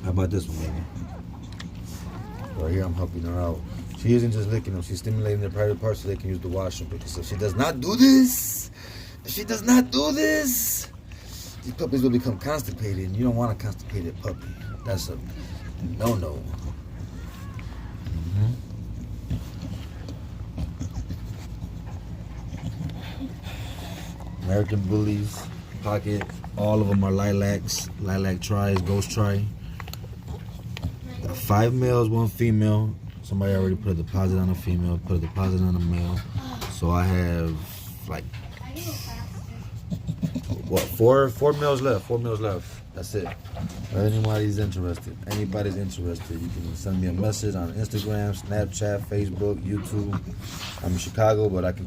How about this one, baby? Right here, I'm helping her out. She isn't just licking them. She's stimulating their private parts so they can use the washroom. Because if she does not do this, these puppies will become constipated, and you don't want a constipated puppy. That's a no-no. American Bullies, Pocket, all of them are lilacs, lilac tries, ghost try. Got 5 males, 1 female. Somebody already put a deposit on a female, put a deposit on a male. So I have like, what, four males left, 4 males left. That's it. If anybody's interested, you can send me a message on Instagram, Snapchat, Facebook, YouTube. I'm in Chicago, but I can come